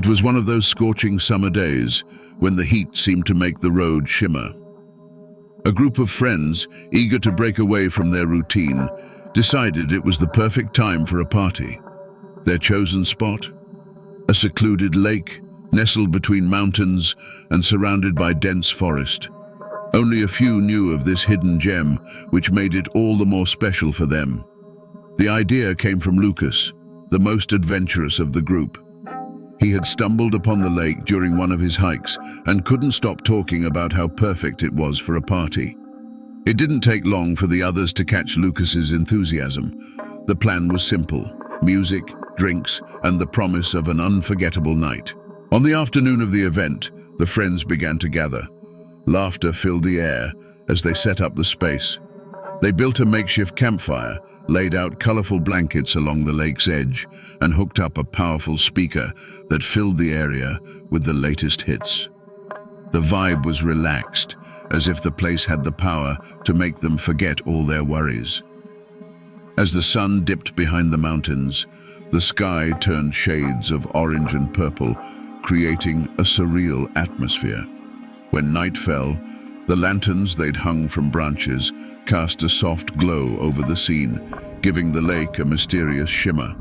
It was one of those scorching summer days when the heat seemed to make the road shimmer. A group of friends, eager to break away from their routine, decided it was the perfect time for a party. Their chosen spot? A secluded lake, nestled between mountains and surrounded by dense forest. Only a few knew of this hidden gem, which made it all the more special for them. The idea came from Lucas, the most adventurous of the group. He had stumbled upon the lake during one of his hikes and couldn't stop talking about how perfect it was for a party. It didn't take long for the others to catch Lucas's enthusiasm. The plan was simple: music, drinks, and the promise of an unforgettable night. On the afternoon of the event, the friends began to gather. Laughter filled the air as they set up the space. They built a makeshift campfire, laid out colorful blankets along the lake's edge, and hooked up a powerful speaker that filled the area with the latest hits. The vibe was relaxed, as if the place had the power to make them forget all their worries. As the sun dipped behind the mountains, the sky turned shades of orange and purple, creating a surreal atmosphere. When night fell, the lanterns they'd hung from branches cast a soft glow over the scene, giving the lake a mysterious shimmer.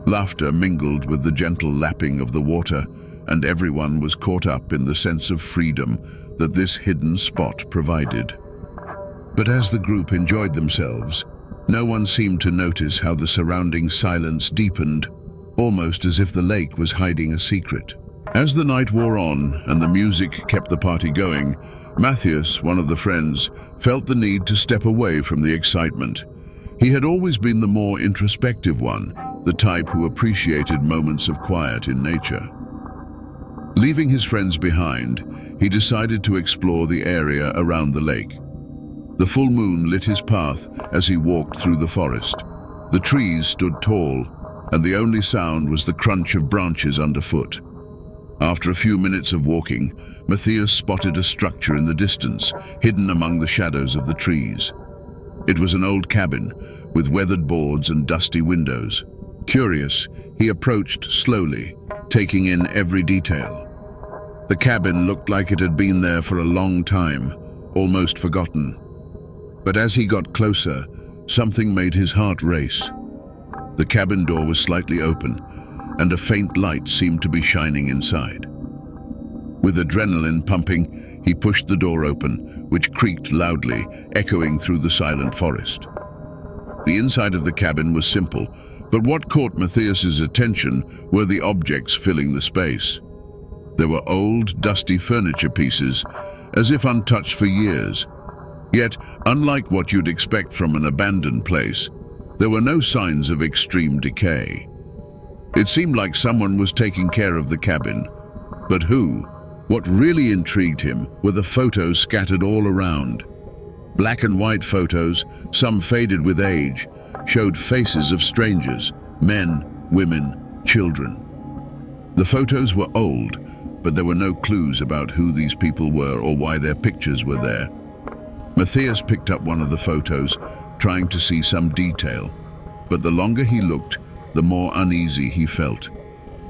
Laughter mingled with the gentle lapping of the water, and everyone was caught up in the sense of freedom that this hidden spot provided. But as the group enjoyed themselves, no one seemed to notice how the surrounding silence deepened, almost as if the lake was hiding a secret. As the night wore on and the music kept the party going, Matthias, one of the friends, felt the need to step away from the excitement. He had always been the more introspective one, the type who appreciated moments of quiet in nature. Leaving his friends behind, he decided to explore the area around the lake. The full moon lit his path as he walked through the forest. The trees stood tall, and the only sound was the crunch of branches underfoot. After a few minutes of walking, Matthias spotted a structure in the distance, hidden among the shadows of the trees. It was an old cabin, with weathered boards and dusty windows. Curious, he approached slowly, taking in every detail. The cabin looked like it had been there for a long time, almost forgotten. But as he got closer, something made his heart race. The cabin door was slightly open, and a faint light seemed to be shining inside. With adrenaline pumping, he pushed the door open, which creaked loudly, echoing through the silent forest. The inside of the cabin was simple, but what caught Matthias's attention were the objects filling the space. There were old, dusty furniture pieces, as if untouched for years. Yet, unlike what you'd expect from an abandoned place, there were no signs of extreme decay. It seemed like someone was taking care of the cabin. But who? What really intrigued him were the photos scattered all around. Black and white photos, some faded with age, showed faces of strangers, men, women, children. The photos were old, but there were no clues about who these people were or why their pictures were there. Matthias picked up one of the photos, trying to see some detail, but the longer he looked, the more uneasy he felt.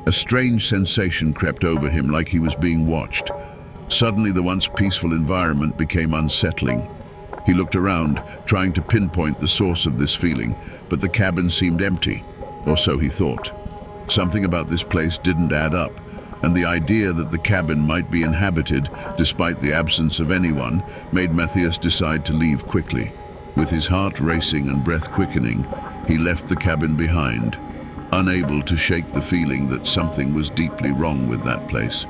A strange sensation crept over him, like he was being watched. Suddenly, the once peaceful environment became unsettling. He looked around, trying to pinpoint the source of this feeling, but the cabin seemed empty, or so he thought. Something about this place didn't add up, and the idea that the cabin might be inhabited, despite the absence of anyone, made Matthias decide to leave quickly. With his heart racing and breath quickening, he left the cabin behind, unable to shake the feeling that something was deeply wrong with that place.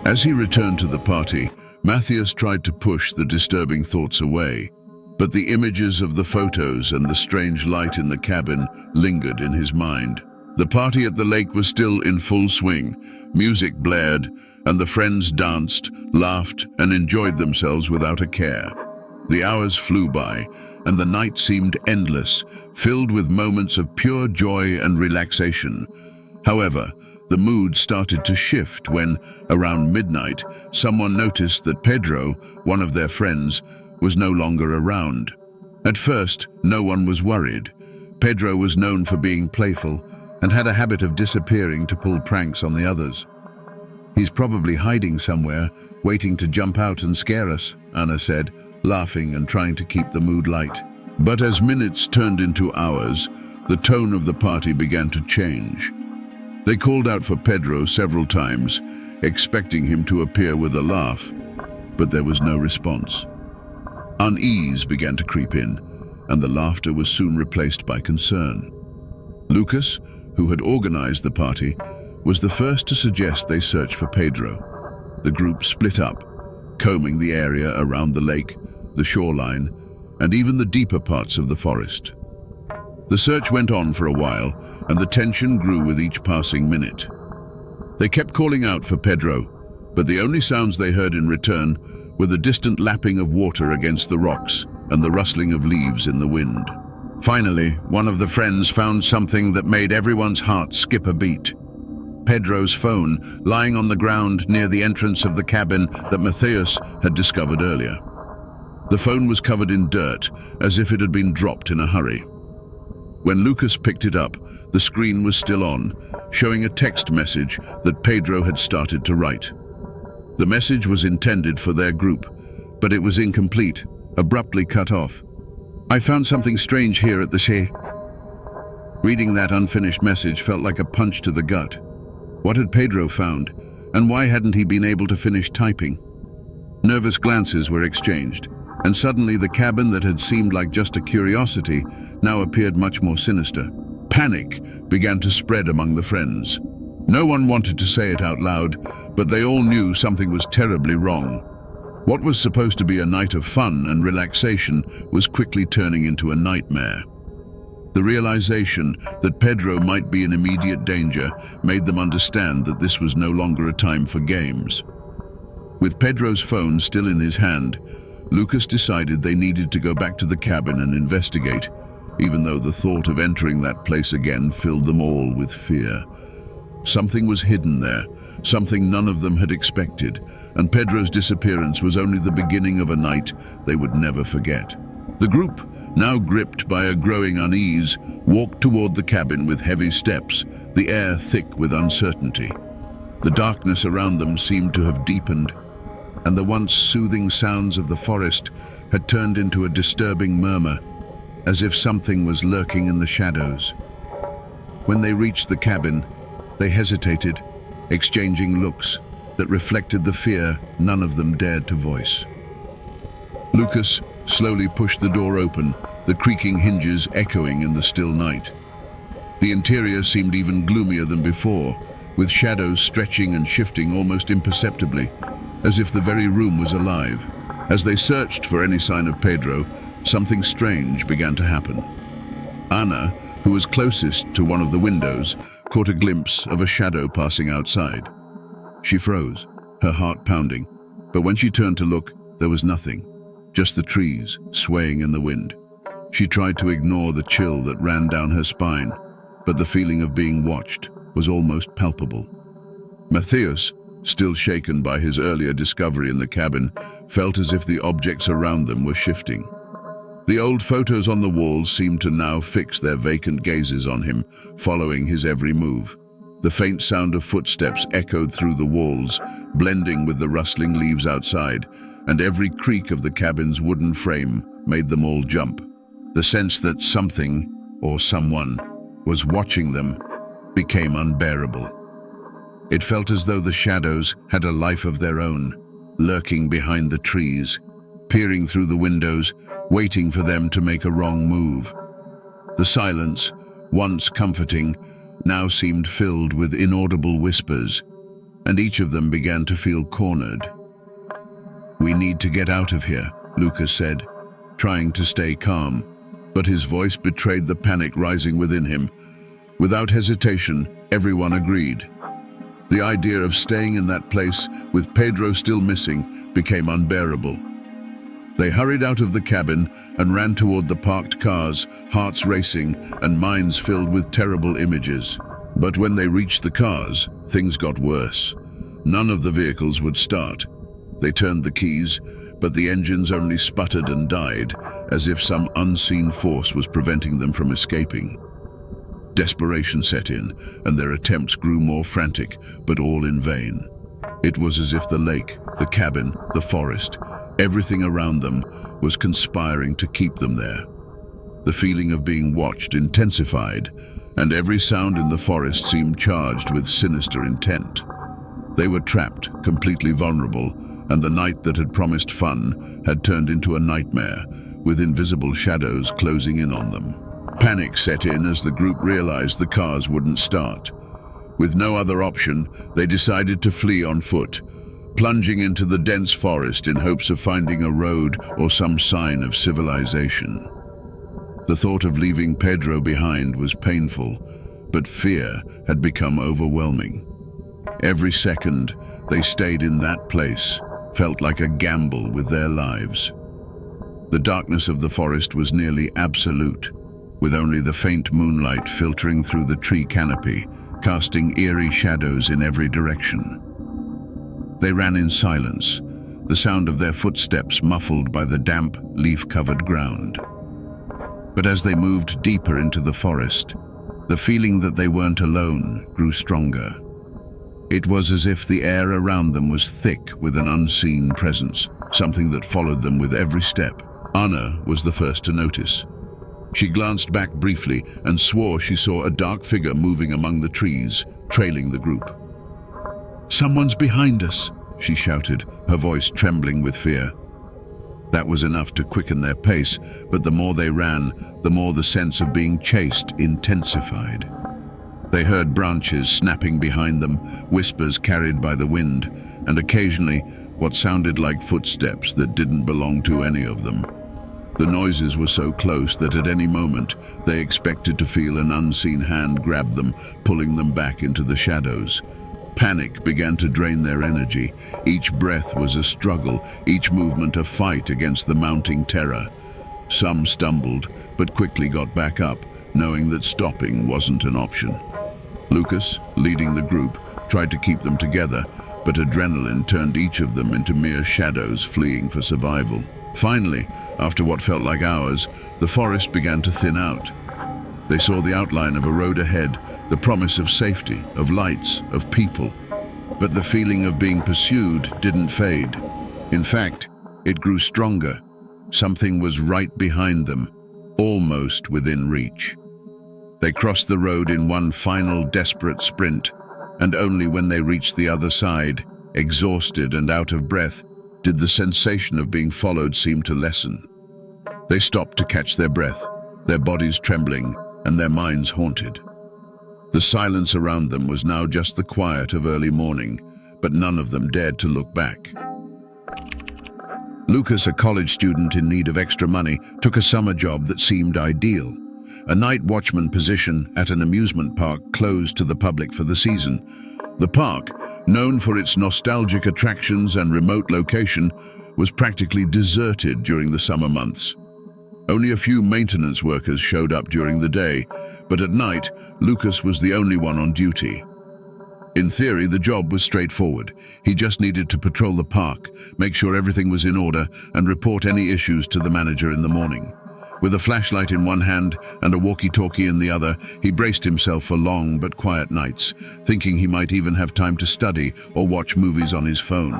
As he returned to the party, Matthias tried to push the disturbing thoughts away, but the images of the photos and the strange light in the cabin lingered in his mind. The party at the lake was still in full swing. Music blared, and the friends danced, laughed, and enjoyed themselves without a care. The hours flew by, and the night seemed endless, filled with moments of pure joy and relaxation. However, the mood started to shift when, around midnight, someone noticed that Pedro, one of their friends, was no longer around. At first, no one was worried. Pedro was known for being playful, and had a habit of disappearing to pull pranks on the others. "He's probably hiding somewhere, waiting to jump out and scare us," Anna said, laughing and trying to keep the mood light. But as minutes turned into hours, the tone of the party began to change. They called out for Pedro several times, expecting him to appear with a laugh, but there was no response. Unease began to creep in, and the laughter was soon replaced by concern. Lucas, who had organized the party, was the first to suggest they search for Pedro. The group split up, combing the area around the lake, the shoreline, and even the deeper parts of the forest. The search went on for a while, and the tension grew with each passing minute. They kept calling out for Pedro, but the only sounds they heard in return were the distant lapping of water against the rocks and the rustling of leaves in the wind. Finally, one of the friends found something that made everyone's heart skip a beat. Pedro's phone, lying on the ground near the entrance of the cabin that Matthias had discovered earlier. The phone was covered in dirt, as if it had been dropped in a hurry. When Lucas picked it up, the screen was still on, showing a text message that Pedro had started to write. The message was intended for their group, but it was incomplete, abruptly cut off. "I found something strange here at the sea." Reading that unfinished message felt like a punch to the gut. What had Pedro found, and why hadn't he been able to finish typing? Nervous glances were exchanged, and suddenly the cabin that had seemed like just a curiosity now appeared much more sinister. Panic began to spread among the friends. No one wanted to say it out loud, but they all knew something was terribly wrong. What was supposed to be a night of fun and relaxation was quickly turning into a nightmare. The realization that Pedro might be in immediate danger made them understand that this was no longer a time for games. With Pedro's phone still in his hand, Lucas decided they needed to go back to the cabin and investigate, even though the thought of entering that place again filled them all with fear. Something was hidden there, something none of them had expected, and Pedro's disappearance was only the beginning of a night they would never forget. The group, now gripped by a growing unease, walked toward the cabin with heavy steps, the air thick with uncertainty. The darkness around them seemed to have deepened, and the once soothing sounds of the forest had turned into a disturbing murmur, as if something was lurking in the shadows. When they reached the cabin, they hesitated, exchanging looks that reflected the fear none of them dared to voice. Lucas slowly pushed the door open, the creaking hinges echoing in the still night. The interior seemed even gloomier than before, with shadows stretching and shifting almost imperceptibly, as if the very room was alive. As they searched for any sign of Pedro, something strange began to happen. Anna, who was closest to one of the windows, caught a glimpse of a shadow passing outside. She froze, her heart pounding, but when she turned to look, there was nothing, just the trees swaying in the wind. She tried to ignore the chill that ran down her spine, but the feeling of being watched was almost palpable. Matthias, still shaken by his earlier discovery in the cabin, felt as if the objects around them were shifting. The old photos on the walls seemed to now fix their vacant gazes on him, following his every move. The faint sound of footsteps echoed through the walls, blending with the rustling leaves outside, and every creak of the cabin's wooden frame made them all jump. The sense that something, or someone, was watching them became unbearable. It felt as though the shadows had a life of their own, lurking behind the trees, peering through the windows, waiting for them to make a wrong move. The silence, once comforting, now seemed filled with inaudible whispers, and each of them began to feel cornered. "We need to get out of here," Lucas said, trying to stay calm, but his voice betrayed the panic rising within him. Without hesitation, everyone agreed. The idea of staying in that place, with Pedro still missing, became unbearable. They hurried out of the cabin and ran toward the parked cars, hearts racing and minds filled with terrible images. But when they reached the cars, things got worse. None of the vehicles would start. They turned the keys, but the engines only sputtered and died, as if some unseen force was preventing them from escaping. Desperation set in, and their attempts grew more frantic, but all in vain. It was as if the lake, the cabin, the forest, everything around them was conspiring to keep them there. The feeling of being watched intensified, and every sound in the forest seemed charged with sinister intent. They were trapped, completely vulnerable, and the night that had promised fun had turned into a nightmare, with invisible shadows closing in on them. Panic set in as the group realized the cars wouldn't start. With no other option, they decided to flee on foot, plunging into the dense forest in hopes of finding a road or some sign of civilization. The thought of leaving Pedro behind was painful, but fear had become overwhelming. Every second they stayed in that place felt like a gamble with their lives. The darkness of the forest was nearly absolute, with only the faint moonlight filtering through the tree canopy, casting eerie shadows in every direction. They ran in silence, the sound of their footsteps muffled by the damp, leaf-covered ground. But as they moved deeper into the forest, the feeling that they weren't alone grew stronger. It was as if the air around them was thick with an unseen presence, something that followed them with every step. Anna was the first to notice. She glanced back briefly and swore she saw a dark figure moving among the trees, trailing the group. "Someone's behind us," she shouted, her voice trembling with fear. That was enough to quicken their pace, but the more they ran, the more the sense of being chased intensified. They heard branches snapping behind them, whispers carried by the wind, and occasionally what sounded like footsteps that didn't belong to any of them. The noises were so close that at any moment they expected to feel an unseen hand grab them, pulling them back into the shadows. Panic began to drain their energy. Each breath was a struggle, each movement a fight against the mounting terror. Some stumbled, but quickly got back up, knowing that stopping wasn't an option. Lucas, leading the group, tried to keep them together, but adrenaline turned each of them into mere shadows fleeing for survival. Finally, after what felt like hours, the forest began to thin out. They saw the outline of a road ahead, the promise of safety, of lights, of people. But the feeling of being pursued didn't fade. In fact, it grew stronger. Something was right behind them, almost within reach. They crossed the road in one final desperate sprint, and only when they reached the other side, exhausted and out of breath, did the sensation of being followed seem to lessen. They stopped to catch their breath, their bodies trembling and their minds haunted. The silence around them was now just the quiet of early morning, but none of them dared to look back. Lucas, a college student in need of extra money, took a summer job that seemed ideal. A night watchman position at an amusement park closed to the public for the season. The park, known for its nostalgic attractions and remote location, was practically deserted during the summer months. Only a few maintenance workers showed up during the day, but at night, Lucas was the only one on duty. In theory, the job was straightforward. He just needed to patrol the park, make sure everything was in order, and report any issues to the manager in the morning. With a flashlight in one hand and a walkie-talkie in the other, he braced himself for long but quiet nights, thinking he might even have time to study or watch movies on his phone.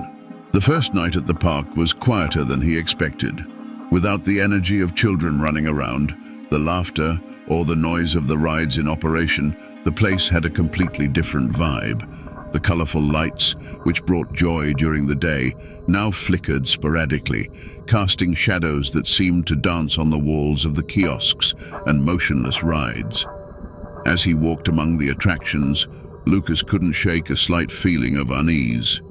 The first night at the park was quieter than he expected. Without the energy of children running around, the laughter, or the noise of the rides in operation, the place had a completely different vibe. The colorful lights, which brought joy during the day, now flickered sporadically, casting shadows that seemed to dance on the walls of the kiosks and motionless rides. As he walked among the attractions, Lucas couldn't shake a slight feeling of unease.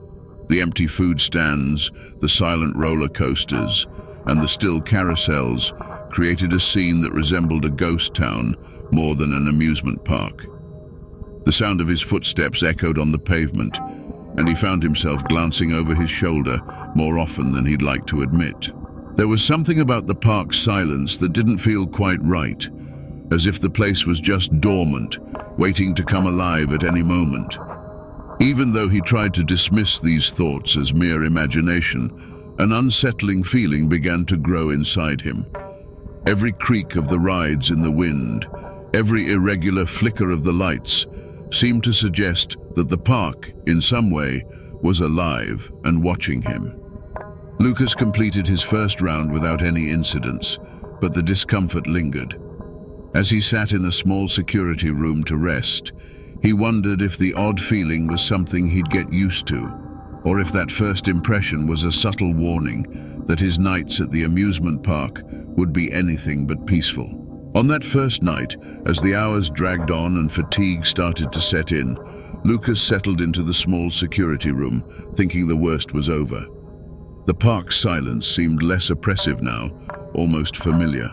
The empty food stands, the silent roller coasters, and the still carousels created a scene that resembled a ghost town more than an amusement park. The sound of his footsteps echoed on the pavement, and he found himself glancing over his shoulder more often than he'd like to admit. There was something about the park's silence that didn't feel quite right, as if the place was just dormant, waiting to come alive at any moment. Even though he tried to dismiss these thoughts as mere imagination, an unsettling feeling began to grow inside him. Every creak of the rides in the wind, Every irregular flicker of the lights seemed to suggest that the park, in some way, was alive and watching him. Lucas completed his first round without any incidents, but the discomfort lingered. As he sat in a small security room to rest, he wondered if the odd feeling was something he'd get used to, or if that first impression was a subtle warning that his nights at the amusement park would be anything but peaceful. On that first night, as the hours dragged on and fatigue started to set in, Lucas settled into the small security room, thinking the worst was over. The park's silence seemed less oppressive now, almost familiar.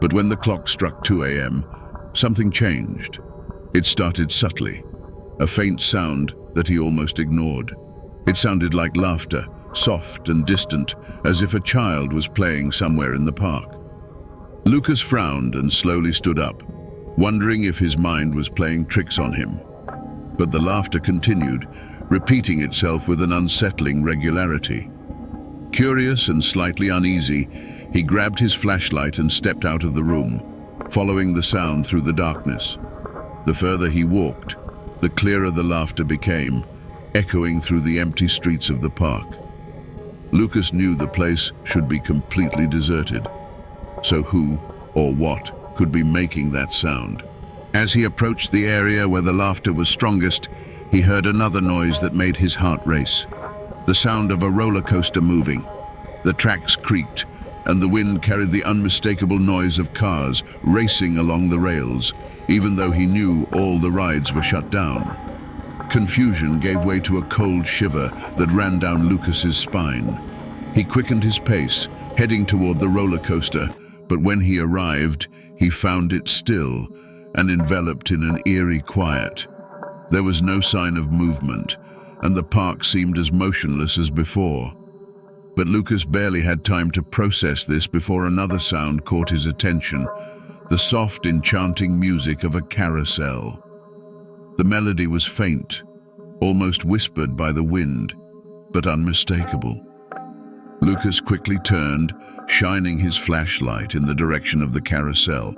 But when the clock struck 2 a.m., something changed. It started subtly, a faint sound that he almost ignored. It sounded like laughter, soft and distant, as if a child was playing somewhere in the park. Lucas frowned and slowly stood up, wondering if his mind was playing tricks on him. But the laughter continued, repeating itself with an unsettling regularity. Curious and slightly uneasy, he grabbed his flashlight and stepped out of the room, following the sound through the darkness. The further he walked, the clearer the laughter became, echoing through the empty streets of the park. Lucas knew the place should be completely deserted. So who or what could be making that sound? As he approached the area where the laughter was strongest, he heard another noise that made his heart race. The sound of a roller coaster moving. The tracks creaked, and the wind carried the unmistakable noise of cars racing along the rails, even though he knew all the rides were shut down. Confusion gave way to a cold shiver that ran down Lucas's spine. He quickened his pace, heading toward the roller coaster, but when he arrived, he found it still and enveloped in an eerie quiet. There was no sign of movement, and the park seemed as motionless as before. But Lucas barely had time to process this before another sound caught his attention, the soft, enchanting music of a carousel. The melody was faint, almost whispered by the wind, but unmistakable. Lucas quickly turned, shining his flashlight in the direction of the carousel.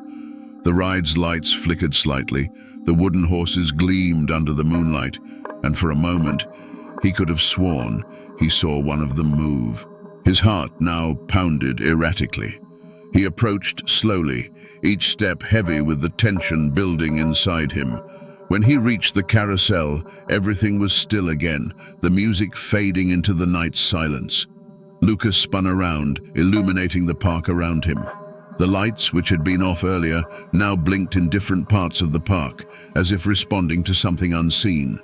The ride's lights flickered slightly, the wooden horses gleamed under the moonlight, and for a moment, he could have sworn he saw one of them move. His heart now pounded erratically. He approached slowly, each step heavy with the tension building inside him. When he reached the carousel, everything was still again, the music fading into the night's silence. Lucas spun around, illuminating the park around him. The lights, which had been off earlier, now blinked in different parts of the park, as if responding to something unseen.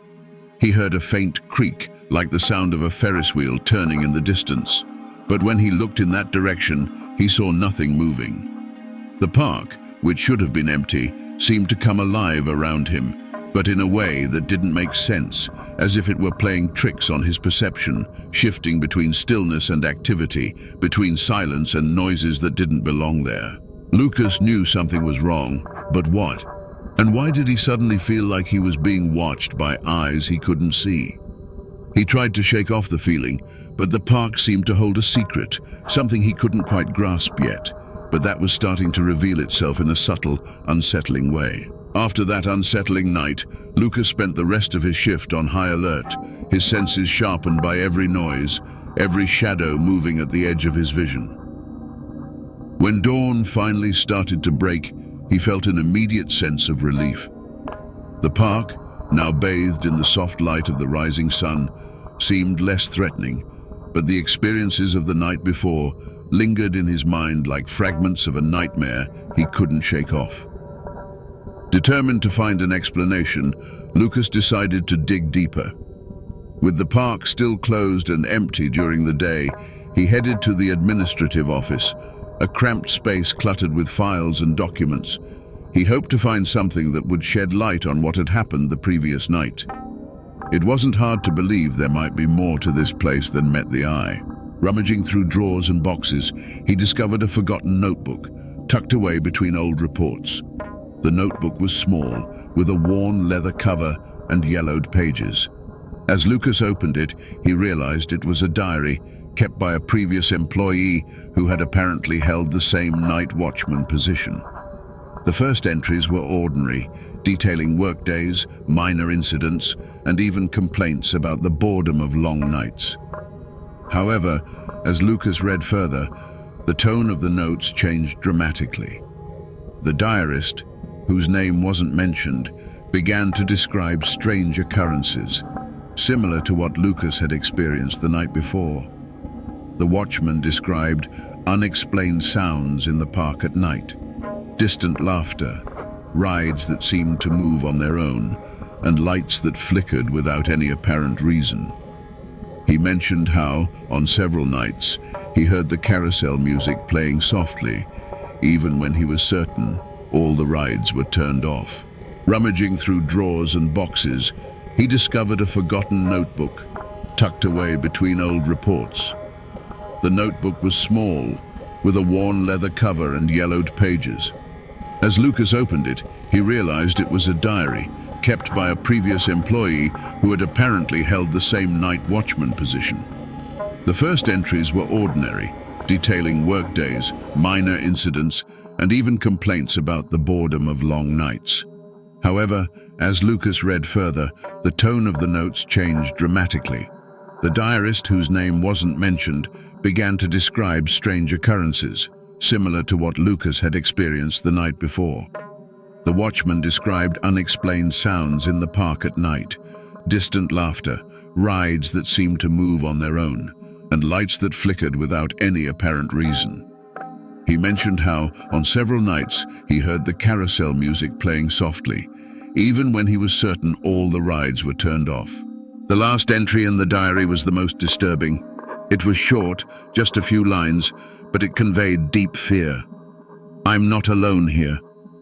He heard a faint creak, like the sound of a Ferris wheel turning in the distance. But when he looked in that direction, he saw nothing moving. The park, which should have been empty, seemed to come alive around him, but in a way that didn't make sense, as if it were playing tricks on his perception, shifting between stillness and activity, between silence and noises that didn't belong there. Lucas knew something was wrong, but what? And why did he suddenly feel like he was being watched by eyes he couldn't see? He tried to shake off the feeling, but the park seemed to hold a secret, something he couldn't quite grasp yet, but that was starting to reveal itself in a subtle, unsettling way. After that unsettling night, Lucas spent the rest of his shift on high alert, his senses sharpened by every noise, every shadow moving at the edge of his vision. When dawn finally started to break, he felt an immediate sense of relief. The park, now bathed in the soft light of the rising sun, seemed less threatening, but the experiences of the night before lingered in his mind like fragments of a nightmare he couldn't shake off. Determined to find an explanation, Lucas decided to dig deeper. With the park still closed and empty during the day, he headed to the administrative office, a cramped space cluttered with files and documents. He hoped to find something that would shed light on what had happened the previous night. It wasn't hard to believe there might be more to this place than met the eye. Rummaging through drawers and boxes, he discovered a forgotten notebook, tucked away between old reports. The notebook was small, with a worn leather cover and yellowed pages. As Lucas opened it, he realized it was a diary kept by a previous employee who had apparently held the same night watchman position. The first entries were ordinary, detailing workdays, minor incidents, and even complaints about the boredom of long nights. However, as Lucas read further, the tone of the notes changed dramatically. The diarist, whose name wasn't mentioned, began to describe strange occurrences, similar to what Lucas had experienced the night before. The watchman described unexplained sounds in the park at night, distant laughter, rides that seemed to move on their own, and lights that flickered without any apparent reason. He mentioned how, on several nights, he heard the carousel music playing softly, even when he was certain all the rides were turned off. Rummaging through drawers and boxes, he discovered a forgotten notebook, tucked away between old reports. The notebook was small, with a worn leather cover and yellowed pages. As Lucas opened it, he realized it was a diary, kept by a previous employee who had apparently held the same night watchman position. The first entries were ordinary, detailing workdays, minor incidents, and even complaints about the boredom of long nights. However, as Lucas read further, the tone of the notes changed dramatically. The diarist, whose name wasn't mentioned, began to describe strange occurrences, similar to what Lucas had experienced the night before. The watchman described unexplained sounds in the park at night, distant laughter, rides that seemed to move on their own, and lights that flickered without any apparent reason. He mentioned how, on several nights, he heard the carousel music playing softly, even when he was certain all the rides were turned off. The last entry in the diary was the most disturbing. It was short, just a few lines, but it conveyed deep fear. "I'm not alone here.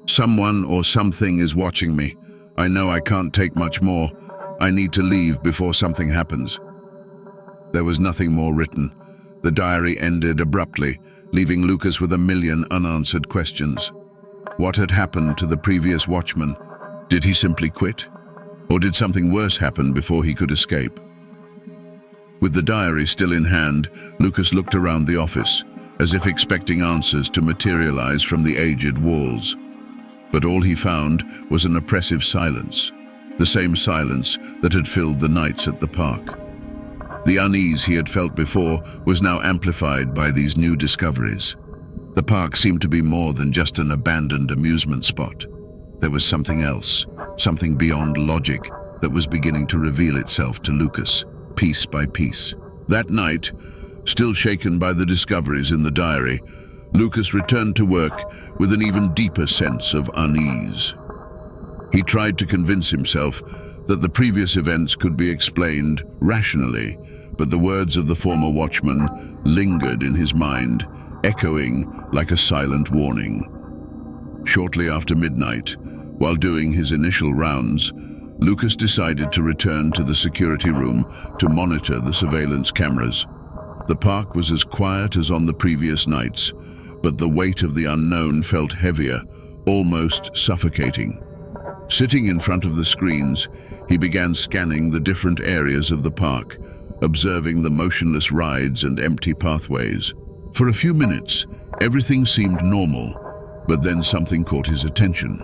Someone or something is watching me. I know I can't take much more. I need to leave before something happens." There was nothing more written. The diary ended abruptly, leaving Lucas with a million unanswered questions. What had happened to the previous watchman? Did he simply quit? Or did something worse happen before he could escape? With the diary still in hand, Lucas looked around the office, as if expecting answers to materialize from the aged walls. But all he found was an oppressive silence, the same silence that had filled the nights at the park. The unease he had felt before was now amplified by these new discoveries. The park seemed to be more than just an abandoned amusement spot. There was something else, something beyond logic, that was beginning to reveal itself to Lucas, piece by piece. That night, still shaken by the discoveries in the diary, Lucas returned to work with an even deeper sense of unease. He tried to convince himself that the previous events could be explained rationally, but the words of the former watchman lingered in his mind, echoing like a silent warning. Shortly after midnight, while doing his initial rounds, Lucas decided to return to the security room to monitor the surveillance cameras. The park was as quiet as on the previous nights, but the weight of the unknown felt heavier, almost suffocating. Sitting in front of the screens, he began scanning the different areas of the park, observing the motionless rides and empty pathways. For a few minutes, everything seemed normal, but then something caught his attention.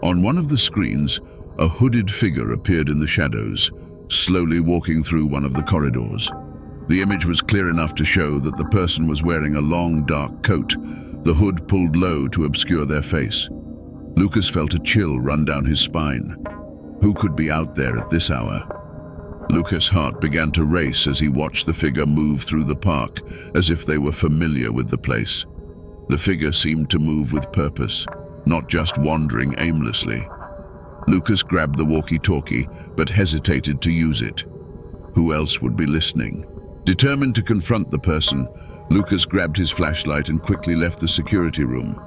On one of the screens, a hooded figure appeared in the shadows, slowly walking through one of the corridors. The image was clear enough to show that the person was wearing a long, dark coat, the hood pulled low to obscure their face. Lucas felt a chill run down his spine. Who could be out there at this hour? Lucas' heart began to race as he watched the figure move through the park, as if they were familiar with the place. The figure seemed to move with purpose, not just wandering aimlessly. Lucas grabbed the walkie-talkie, but hesitated to use it. Who else would be listening? Determined to confront the person, Lucas grabbed his flashlight and quickly left the security room.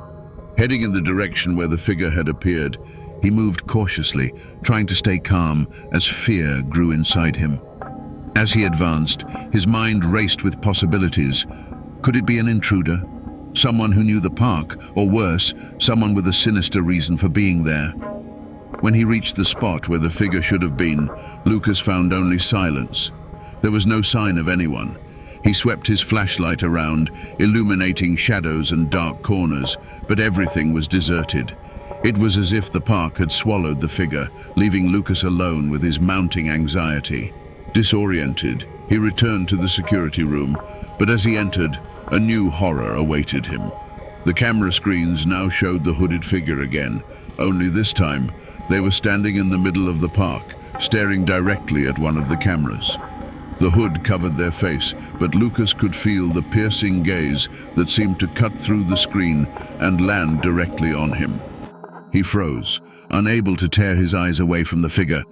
Heading in the direction where the figure had appeared, he moved cautiously, trying to stay calm as fear grew inside him. As he advanced, his mind raced with possibilities. Could it be an intruder? Someone who knew the park, or worse, someone with a sinister reason for being there. When he reached the spot where the figure should have been, Lucas found only silence. There was no sign of anyone. He swept his flashlight around, illuminating shadows and dark corners, but everything was deserted. It was as if the park had swallowed the figure, leaving Lucas alone with his mounting anxiety. Disoriented, he returned to the security room, but as he entered, a new horror awaited him. The camera screens now showed the hooded figure again, only this time they were standing in the middle of the park, staring directly at one of the cameras. The hood covered their face, but Lucas could feel the piercing gaze that seemed to cut through the screen and land directly on him. He froze, unable to tear his eyes away from the figure.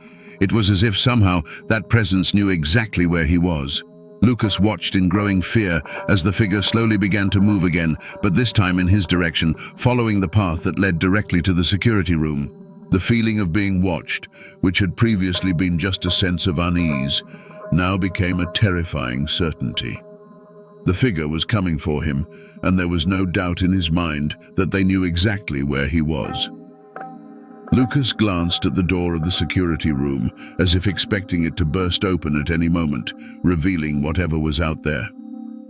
It was as if somehow that presence knew exactly where he was. Lucas watched in growing fear as the figure slowly began to move again, but this time in his direction, following the path that led directly to the security room. The feeling of being watched, which had previously been just a sense of unease, now became a terrifying certainty. The figure was coming for him, and there was no doubt in his mind that they knew exactly where he was. Lucas glanced at the door of the security room, as if expecting it to burst open at any moment, revealing whatever was out there.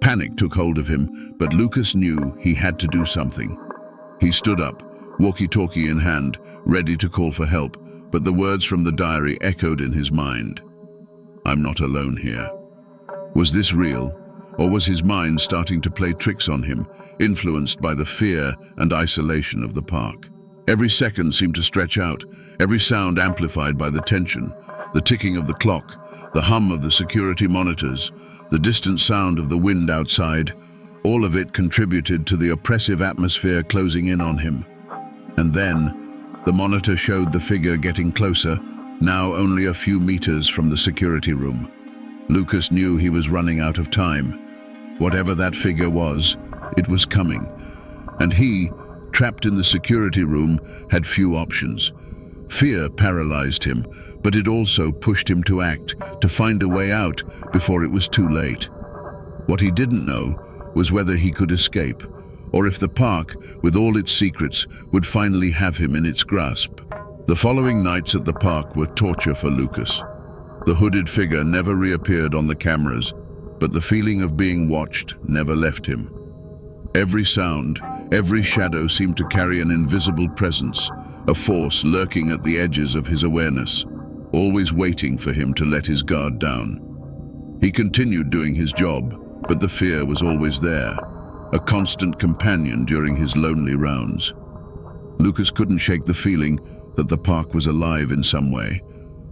Panic took hold of him, but Lucas knew he had to do something. He stood up, walkie-talkie in hand, ready to call for help, but the words from the diary echoed in his mind. "I'm not alone here." Was this real, or was his mind starting to play tricks on him, influenced by the fear and isolation of the park? Every second seemed to stretch out, every sound amplified by the tension, the ticking of the clock, the hum of the security monitors, the distant sound of the wind outside. All of it contributed to the oppressive atmosphere closing in on him. And then, the monitor showed the figure getting closer, now only a few meters from the security room. Lucas knew he was running out of time. Whatever that figure was, it was coming. And he, trapped in the security room, had few options. Fear paralyzed him, but it also pushed him to act, to find a way out before it was too late. What he didn't know was whether he could escape, or if the park, with all its secrets, would finally have him in its grasp. The following nights at the park were torture for Lucas. The hooded figure never reappeared on the cameras, but the feeling of being watched never left him. Every sound, every shadow seemed to carry an invisible presence, a force lurking at the edges of his awareness, always waiting for him to let his guard down. He continued doing his job, but the fear was always there, a constant companion during his lonely rounds. Lucas couldn't shake the feeling that the park was alive in some way,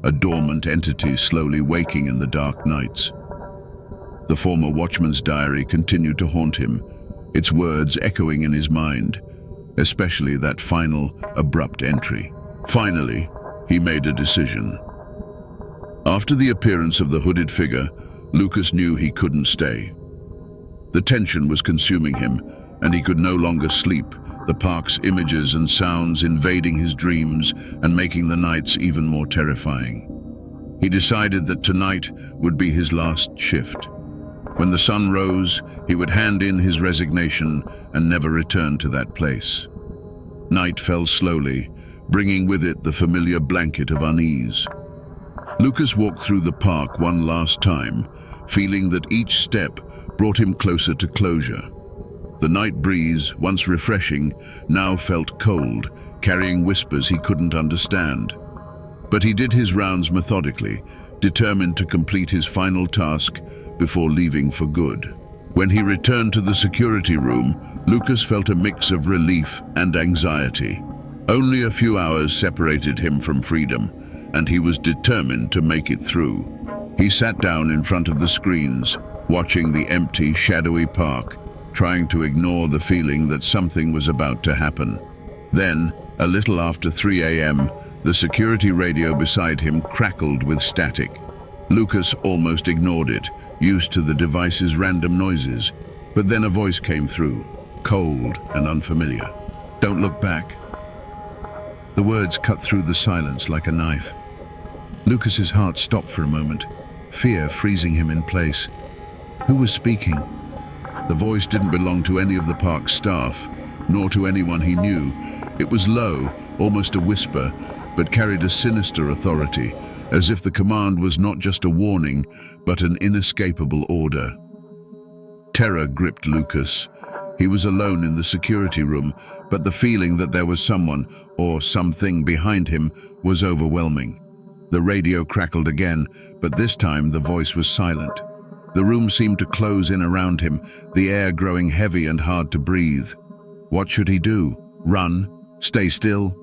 a dormant entity slowly waking in the dark nights. The former watchman's diary continued to haunt him, its words echoing in his mind, especially that final, abrupt entry. Finally, he made a decision. After the appearance of the hooded figure, Lucas knew he couldn't stay. The tension was consuming him, and he could no longer sleep, the park's images and sounds invading his dreams and making the nights even more terrifying. He decided that tonight would be his last shift. When the sun rose, he would hand in his resignation and never return to that place. Night fell slowly, bringing with it the familiar blanket of unease. Lucas walked through the park one last time, feeling that each step brought him closer to closure. The night breeze, once refreshing, now felt cold, carrying whispers he couldn't understand. But he did his rounds methodically, determined to complete his final task before leaving for good. When he returned to the security room, Lucas felt a mix of relief and anxiety. Only a few hours separated him from freedom, and he was determined to make it through. He sat down in front of the screens, watching the empty, shadowy park, trying to ignore the feeling that something was about to happen. Then, a little after 3 a.m., the security radio beside him crackled with static. Lucas almost ignored it, used to the device's random noises. But then a voice came through, cold and unfamiliar. "Don't look back." The words cut through the silence like a knife. Lucas's heart stopped for a moment, fear freezing him in place. Who was speaking? The voice didn't belong to any of the park's staff, nor to anyone he knew. It was low, almost a whisper, but carried a sinister authority, as if the command was not just a warning, but an inescapable order. Terror gripped Lucas. He was alone in the security room, but the feeling that there was someone or something behind him was overwhelming. The radio crackled again, but this time the voice was silent. The room seemed to close in around him, the air growing heavy and hard to breathe. What should he do? Run? Stay still?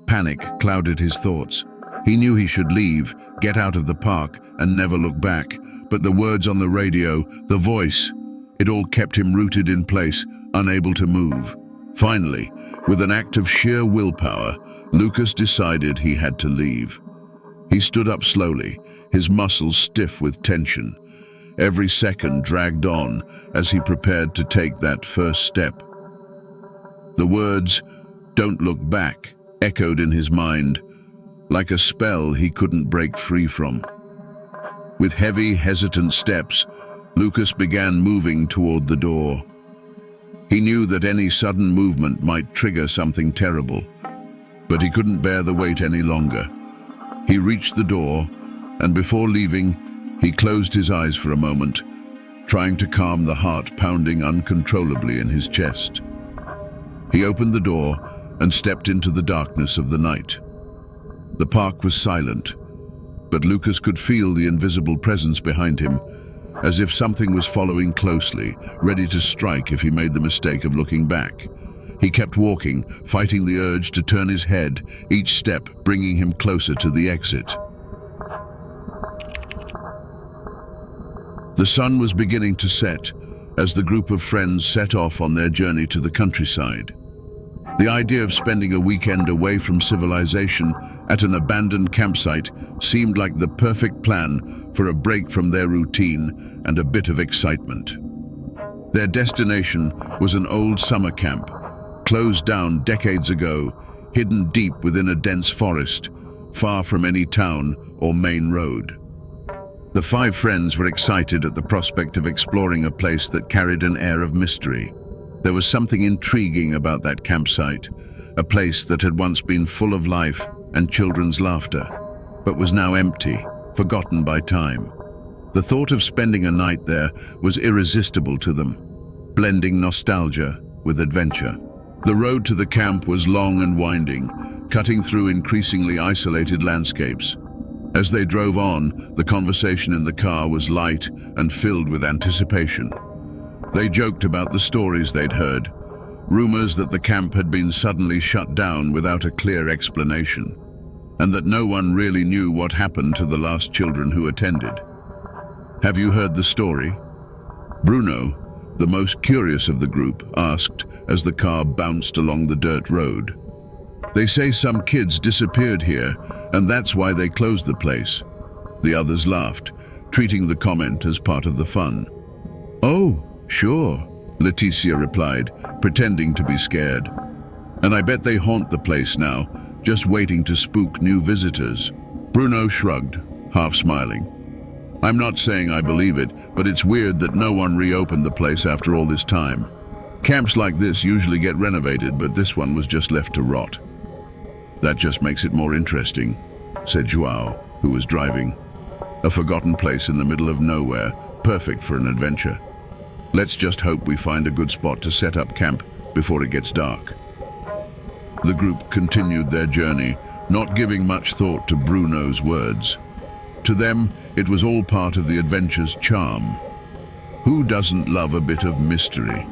Panic clouded his thoughts. He knew he should leave, get out of the park, and never look back. But the words on the radio, the voice, it all kept him rooted in place, unable to move. Finally, with an act of sheer willpower, Lucas decided he had to leave. He stood up slowly, his muscles stiff with tension. Every second dragged on as he prepared to take that first step. The words, "Don't look back," echoed in his mind, like a spell he couldn't break free from. With heavy, hesitant steps, Lucas began moving toward the door. He knew that any sudden movement might trigger something terrible, but he couldn't bear the weight any longer. He reached the door, and before leaving, he closed his eyes for a moment, trying to calm the heart pounding uncontrollably in his chest. He opened the door and stepped into the darkness of the night. The park was silent, but Lucas could feel the invisible presence behind him, as if something was following closely, ready to strike if he made the mistake of looking back. He kept walking, fighting the urge to turn his head, each step bringing him closer to the exit. The sun was beginning to set as the group of friends set off on their journey to the countryside. The idea of spending a weekend away from civilization at an abandoned campsite seemed like the perfect plan for a break from their routine and a bit of excitement. Their destination was an old summer camp, closed down decades ago, hidden deep within a dense forest, far from any town or main road. The five friends were excited at the prospect of exploring a place that carried an air of mystery. There was something intriguing about that campsite, a place that had once been full of life and children's laughter, but was now empty, forgotten by time. The thought of spending a night there was irresistible to them, blending nostalgia with adventure. The road to the camp was long and winding, cutting through increasingly isolated landscapes. As they drove on, the conversation in the car was light and filled with anticipation. They joked about the stories they'd heard, rumors that the camp had been suddenly shut down without a clear explanation, and that no one really knew what happened to the last children who attended. "Have you heard the story?" Bruno, the most curious of the group, asked as the car bounced along the dirt road. "They say some kids disappeared here, and that's why they closed the place." The others laughed, treating the comment as part of the fun. "Oh, sure," Leticia replied, pretending to be scared. "And I bet they haunt the place now, just waiting to spook new visitors." Bruno shrugged, half smiling. "I'm not saying I believe it, but it's weird that no one reopened the place after all this time. Camps like this usually get renovated, but this one was just left to rot." "That just makes it more interesting," said Joao, who was driving. "A forgotten place in the middle of nowhere, perfect for an adventure. Let's just hope we find a good spot to set up camp before it gets dark." The group continued their journey, not giving much thought to Bruno's words. To them, it was all part of the adventure's charm. Who doesn't love a bit of mystery?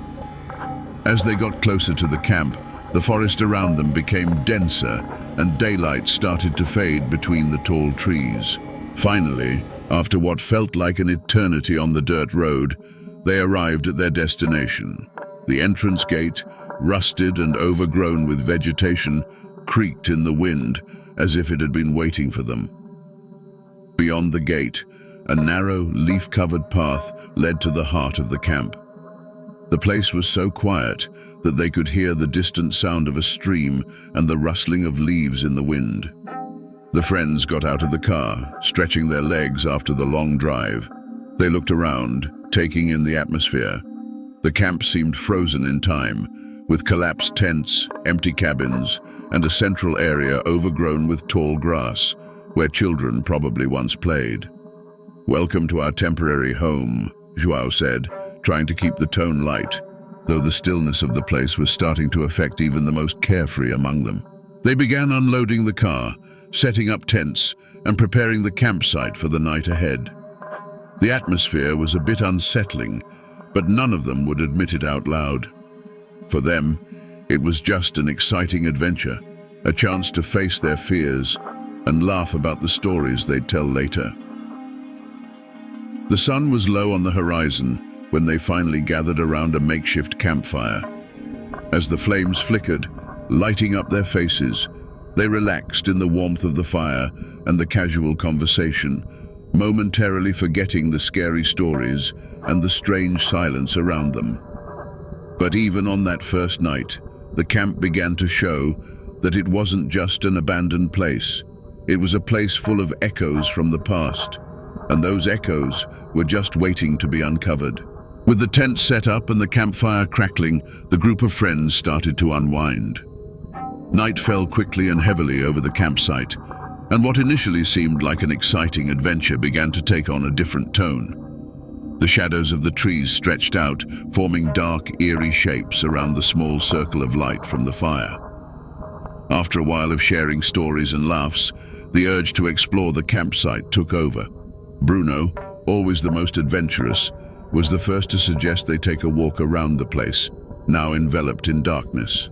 As they got closer to the camp, the forest around them became denser, and daylight started to fade between the tall trees. Finally, after what felt like an eternity on the dirt road, they arrived at their destination. The entrance gate, rusted and overgrown with vegetation, creaked in the wind as if it had been waiting for them. Beyond the gate, a narrow, leaf-covered path led to the heart of the camp. The place was so quiet that they could hear the distant sound of a stream and the rustling of leaves in the wind. The friends got out of the car, stretching their legs after the long drive. They looked around, taking in the atmosphere. The camp seemed frozen in time, with collapsed tents, empty cabins, and a central area overgrown with tall grass, where children probably once played. "Welcome to our temporary home," Joao said, trying to keep the tone light, though the stillness of the place was starting to affect even the most carefree among them. They began unloading the car, setting up tents, and preparing the campsite for the night ahead. The atmosphere was a bit unsettling, but none of them would admit it out loud. For them, it was just an exciting adventure, a chance to face their fears and laugh about the stories they'd tell later. The sun was low on the horizon when they finally gathered around a makeshift campfire. As the flames flickered, lighting up their faces, they relaxed in the warmth of the fire and the casual conversation, momentarily forgetting the scary stories and the strange silence around them. But even on that first night, the camp began to show that it wasn't just an abandoned place. It was a place full of echoes from the past, and those echoes were just waiting to be uncovered. With the tent set up and the campfire crackling, the group of friends started to unwind. Night fell quickly and heavily over the campsite, and what initially seemed like an exciting adventure began to take on a different tone. The shadows of the trees stretched out, forming dark, eerie shapes around the small circle of light from the fire. After a while of sharing stories and laughs, the urge to explore the campsite took over. Bruno, always the most adventurous, was the first to suggest they take a walk around the place, now enveloped in darkness.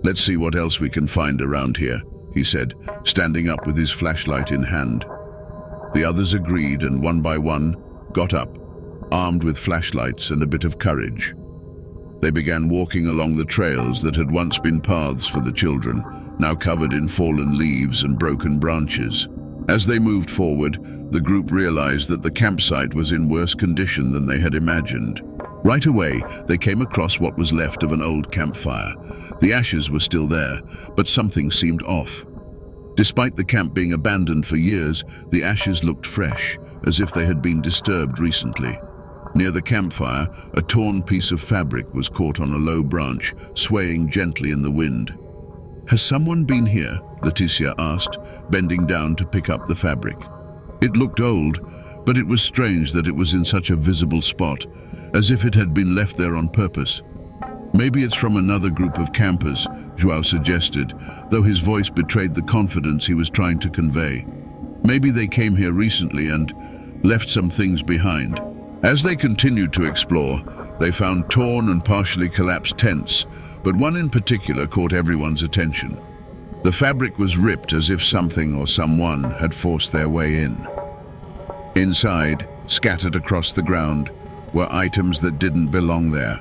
"Let's see what else we can find around here," he said, standing up with his flashlight in hand. The others agreed and one by one got up, armed with flashlights and a bit of courage. They began walking along the trails that had once been paths for the children, now covered in fallen leaves and broken branches. As they moved forward, the group realized that the campsite was in worse condition than they had imagined. Right away, they came across what was left of an old campfire. The ashes were still there, but something seemed off. Despite the camp being abandoned for years, the ashes looked fresh, as if they had been disturbed recently. Near the campfire, a torn piece of fabric was caught on a low branch, swaying gently in the wind. "Has someone been here?" Leticia asked, bending down to pick up the fabric. It looked old, but it was strange that it was in such a visible spot, as if it had been left there on purpose. "Maybe it's from another group of campers," João suggested, though his voice betrayed the confidence he was trying to convey. "Maybe they came here recently and left some things behind." As they continued to explore, they found torn and partially collapsed tents, but one in particular caught everyone's attention. The fabric was ripped as if something or someone had forced their way in. Inside, scattered across the ground, were items that didn't belong there.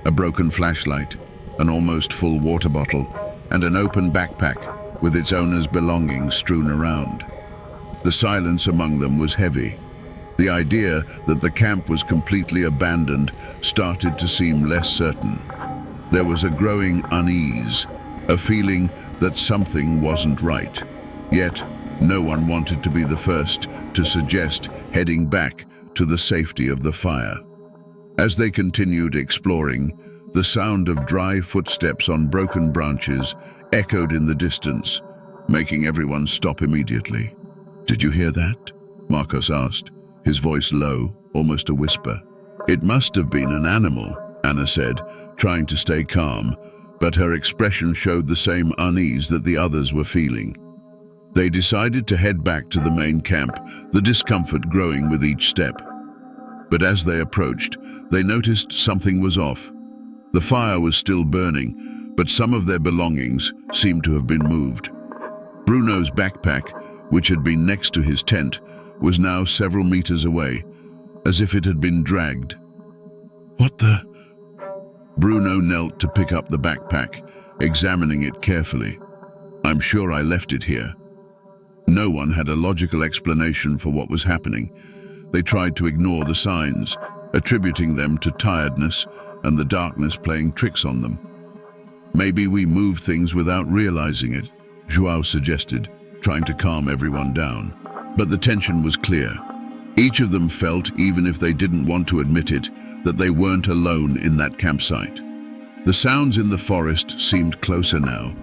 A broken flashlight, an almost full water bottle, and an open backpack with its owner's belongings strewn around. The silence among them was heavy. The idea that the camp was completely abandoned started to seem less certain. There was a growing unease, a feeling that something wasn't right. Yet, no one wanted to be the first to suggest heading back to the safety of the fire. As they continued exploring, the sound of dry footsteps on broken branches echoed in the distance, making everyone stop immediately. "Did you hear that?" Marcos asked, his voice low, almost a whisper. "It must have been an animal," Anna said, trying to stay calm, but her expression showed the same unease that the others were feeling. They decided to head back to the main camp, the discomfort growing with each step. But as they approached, they noticed something was off. The fire was still burning, but some of their belongings seemed to have been moved. Bruno's backpack, which had been next to his tent, was now several meters away, as if it had been dragged. "What the?" Bruno knelt to pick up the backpack, examining it carefully. "I'm sure I left it here." No one had a logical explanation for what was happening. They tried to ignore the signs, attributing them to tiredness and the darkness playing tricks on them. "Maybe we moved things without realizing it," João suggested, trying to calm everyone down. But the tension was clear. Each of them felt, even if they didn't want to admit it, that they weren't alone in that campsite. The sounds in the forest seemed closer now,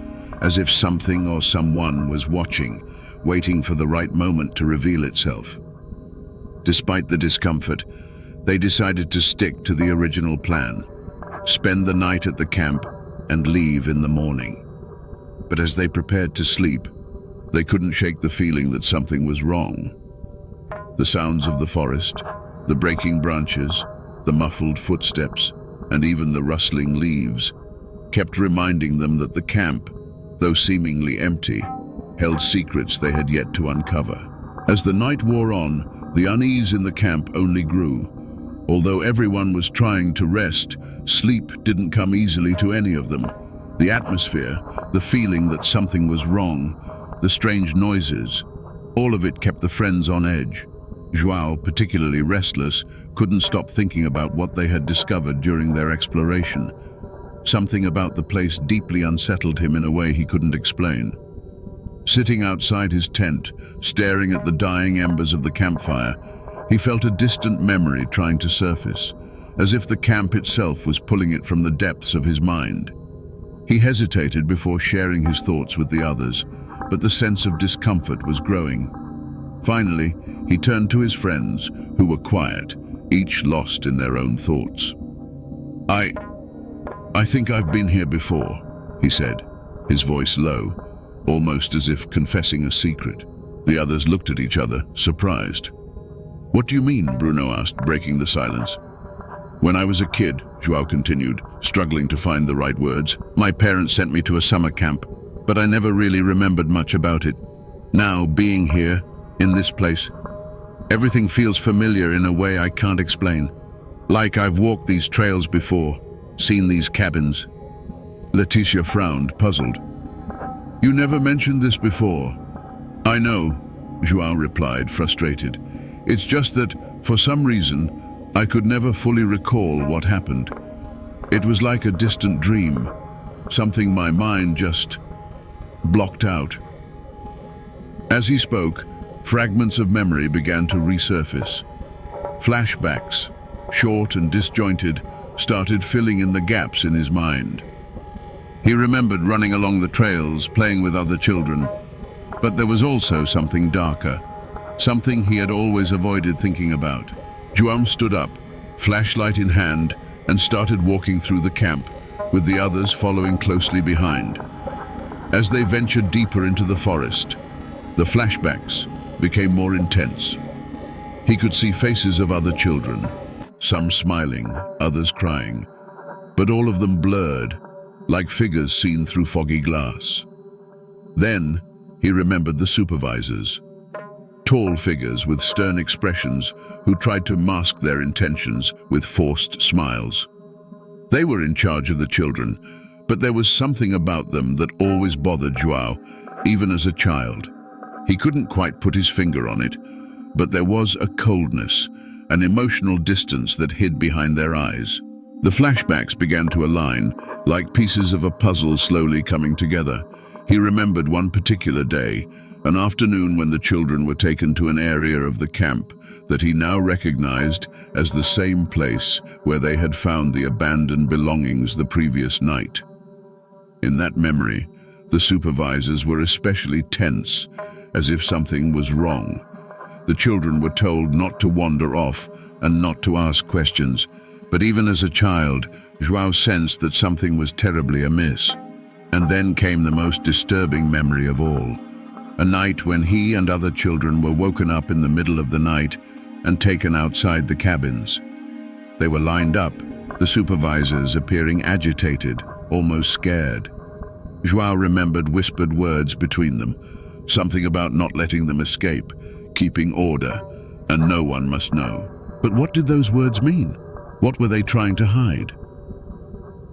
as if something or someone was watching, waiting for the right moment to reveal itself. Despite the discomfort, they decided to stick to the original plan, spend the night at the camp and leave in the morning. But as they prepared to sleep, they couldn't shake the feeling that something was wrong. The sounds of the forest, the breaking branches, the muffled footsteps, and even the rustling leaves kept reminding them that the camp, though seemingly empty, held secrets they had yet to uncover. As the night wore on, the unease in the camp only grew. Although everyone was trying to rest, sleep didn't come easily to any of them. The atmosphere, the feeling that something was wrong, the strange noises, all of it kept the friends on edge. João, particularly restless, couldn't stop thinking about what they had discovered during their exploration. Something about the place deeply unsettled him in a way he couldn't explain. Sitting outside his tent, staring at the dying embers of the campfire, he felt a distant memory trying to surface, as if the camp itself was pulling it from the depths of his mind. He hesitated before sharing his thoughts with the others, but the sense of discomfort was growing. Finally, he turned to his friends, who were quiet, each lost in their own thoughts. I think I've been here before, he said, his voice low, almost as if confessing a secret. The others looked at each other, surprised. What do you mean? Bruno asked, breaking the silence. When I was a kid, João continued, struggling to find the right words, my parents sent me to a summer camp, but I never really remembered much about it. Now, being here, in this place, everything feels familiar in a way I can't explain. Like I've walked these trails before, seen these cabins. Leticia frowned, puzzled. You never mentioned this before. I know, João replied, frustrated. It's just that, for some reason, I could never fully recall what happened. It was like a distant dream, something my mind just blocked out. As he spoke, fragments of memory began to resurface. Flashbacks, short and disjointed, started filling in the gaps in his mind. He remembered running along the trails, playing with other children, but there was also something darker, something he had always avoided thinking about. João stood up, flashlight in hand, and started walking through the camp, with the others following closely behind. As they ventured deeper into the forest, the flashbacks became more intense. He could see faces of other children, some smiling, others crying, but all of them blurred, like figures seen through foggy glass. Then he remembered the supervisors, tall figures with stern expressions who tried to mask their intentions with forced smiles. They were in charge of the children, but there was something about them that always bothered João, even as a child. He couldn't quite put his finger on it, but there was a coldness, an emotional distance that hid behind their eyes. The flashbacks began to align, like pieces of a puzzle slowly coming together. He remembered one particular day, an afternoon when the children were taken to an area of the camp that he now recognized as the same place where they had found the abandoned belongings the previous night. In that memory, the supervisors were especially tense, as if something was wrong. The children were told not to wander off and not to ask questions, but even as a child, João sensed that something was terribly amiss. And then came the most disturbing memory of all, a night when he and other children were woken up in the middle of the night and taken outside the cabins. They were lined up, the supervisors appearing agitated, almost scared. João remembered whispered words between them, something about not letting them escape, keeping order, and no one must know. But what did those words mean? What were they trying to hide?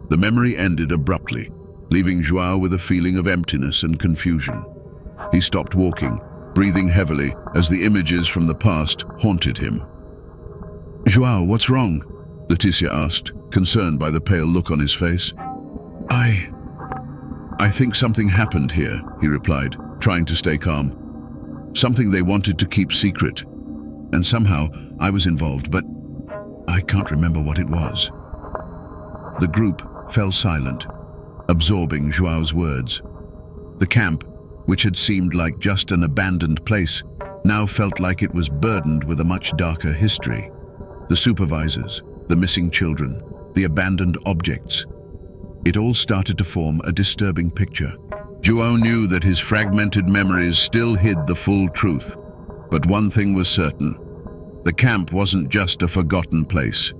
The memory ended abruptly, leaving João with a feeling of emptiness and confusion. He stopped walking, breathing heavily as the images from the past haunted him. João, what's wrong? Leticia asked, concerned by the pale look on his face. I think something happened here, he replied, trying to stay calm. Something they wanted to keep secret. And somehow I was involved, but I can't remember what it was. The group fell silent, absorbing João's words. The camp, which had seemed like just an abandoned place, now felt like it was burdened with a much darker history. The supervisors, the missing children, the abandoned objects. It all started to form a disturbing picture. João knew that his fragmented memories still hid the full truth. But one thing was certain. The camp wasn't just a forgotten place.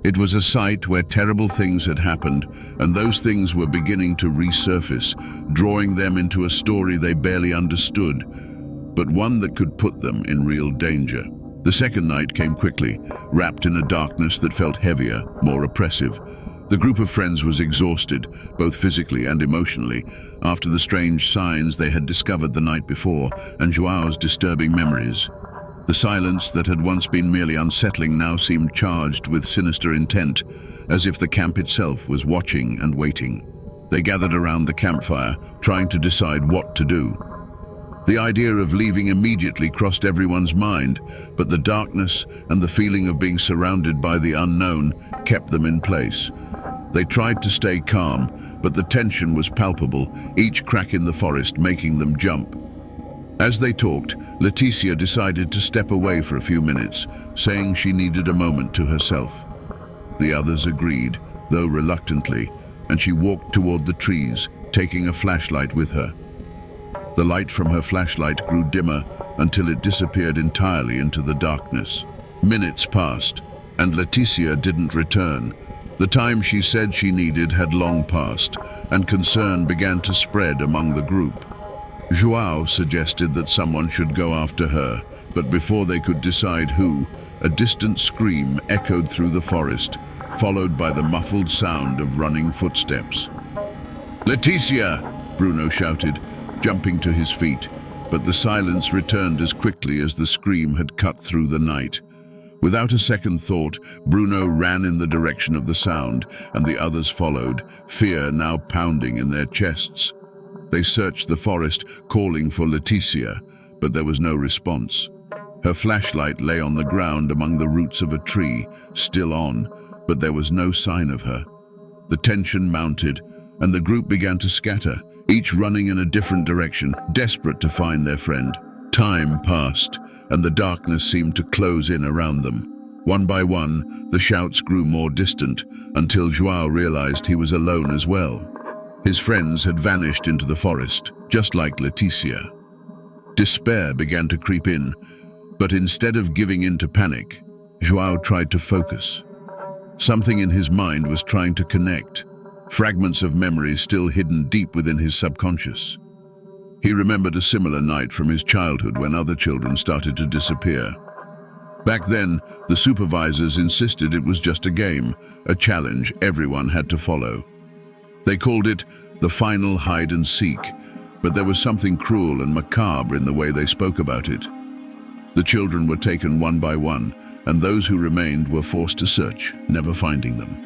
It was a site where terrible things had happened, and those things were beginning to resurface, drawing them into a story they barely understood, but one that could put them in real danger. The second night came quickly, wrapped in a darkness that felt heavier, more oppressive. The group of friends was exhausted, both physically and emotionally, after the strange signs they had discovered the night before and João's disturbing memories. The silence that had once been merely unsettling now seemed charged with sinister intent, as if the camp itself was watching and waiting. They gathered around the campfire, trying to decide what to do. The idea of leaving immediately crossed everyone's mind, but the darkness and the feeling of being surrounded by the unknown kept them in place. They tried to stay calm, but the tension was palpable, each crack in the forest making them jump. As they talked, Leticia decided to step away for a few minutes, saying she needed a moment to herself. The others agreed, though reluctantly, and she walked toward the trees, taking a flashlight with her. The light from her flashlight grew dimmer until it disappeared entirely into the darkness. Minutes passed, and Leticia didn't return. The time she said she needed had long passed, and concern began to spread among the group. João suggested that someone should go after her, but before they could decide who, a distant scream echoed through the forest, followed by the muffled sound of running footsteps. "Leticia!" Bruno shouted, jumping to his feet, but the silence returned as quickly as the scream had cut through the night. Without a second thought, Bruno ran in the direction of the sound, and the others followed, fear now pounding in their chests. They searched the forest, calling for Leticia, but there was no response. Her flashlight lay on the ground among the roots of a tree, still on, but there was no sign of her. The tension mounted, and the group began to scatter, each running in a different direction, desperate to find their friend. Time passed, and the darkness seemed to close in around them. One by one, the shouts grew more distant, until João realized he was alone as well. His friends had vanished into the forest, just like Leticia. Despair began to creep in, but instead of giving in to panic, João tried to focus. Something in his mind was trying to connect, fragments of memories still hidden deep within his subconscious. He remembered a similar night from his childhood when other children started to disappear. Back then, the supervisors insisted it was just a game, a challenge everyone had to follow. They called it the final hide and seek, but there was something cruel and macabre in the way they spoke about it. The children were taken one by one, and those who remained were forced to search, never finding them.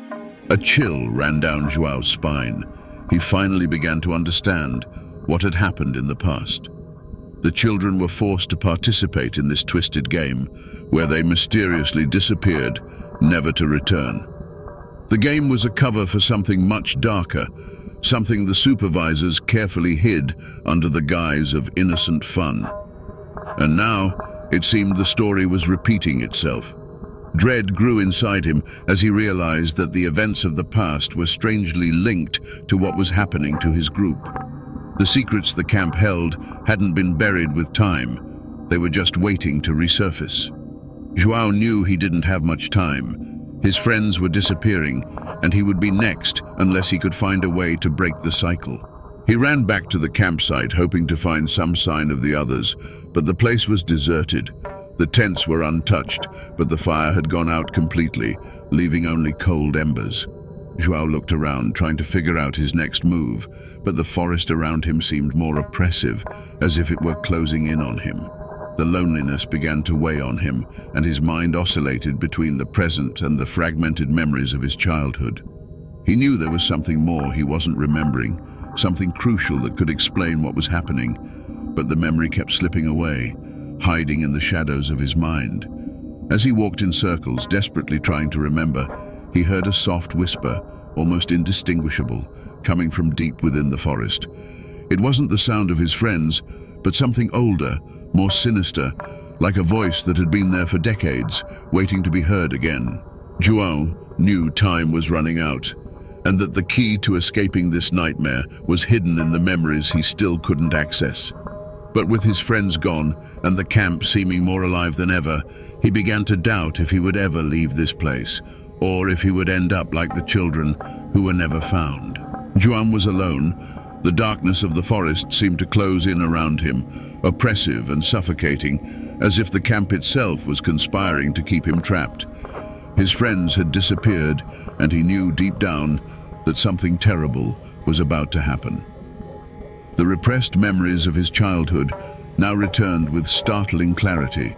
A chill ran down João's spine. He finally began to understand what had happened in the past. The children were forced to participate in this twisted game, where they mysteriously disappeared, never to return. The game was a cover for something much darker, something the supervisors carefully hid under the guise of innocent fun. And now, it seemed the story was repeating itself. Dread grew inside him as he realized that the events of the past were strangely linked to what was happening to his group. The secrets the camp held hadn't been buried with time. They were just waiting to resurface. João knew he didn't have much time. His friends were disappearing, and he would be next unless he could find a way to break the cycle. He ran back to the campsite, hoping to find some sign of the others, but the place was deserted. The tents were untouched, but the fire had gone out completely, leaving only cold embers. João looked around, trying to figure out his next move, but the forest around him seemed more oppressive, as if it were closing in on him. The loneliness began to weigh on him, and his mind oscillated between the present and the fragmented memories of his childhood. He knew there was something more he wasn't remembering, something crucial that could explain what was happening, but the memory kept slipping away, hiding in the shadows of his mind. As he walked in circles, desperately trying to remember, he heard a soft whisper, almost indistinguishable, coming from deep within the forest. It wasn't the sound of his friends, but something older, more sinister, like a voice that had been there for decades, waiting to be heard again. João knew time was running out, and that the key to escaping this nightmare was hidden in the memories he still couldn't access. But with his friends gone, and the camp seeming more alive than ever, he began to doubt if he would ever leave this place, or if he would end up like the children who were never found. João was alone. The darkness of the forest seemed to close in around him, oppressive and suffocating, as if the camp itself was conspiring to keep him trapped. His friends had disappeared, and he knew deep down that something terrible was about to happen. The repressed memories of his childhood now returned with startling clarity,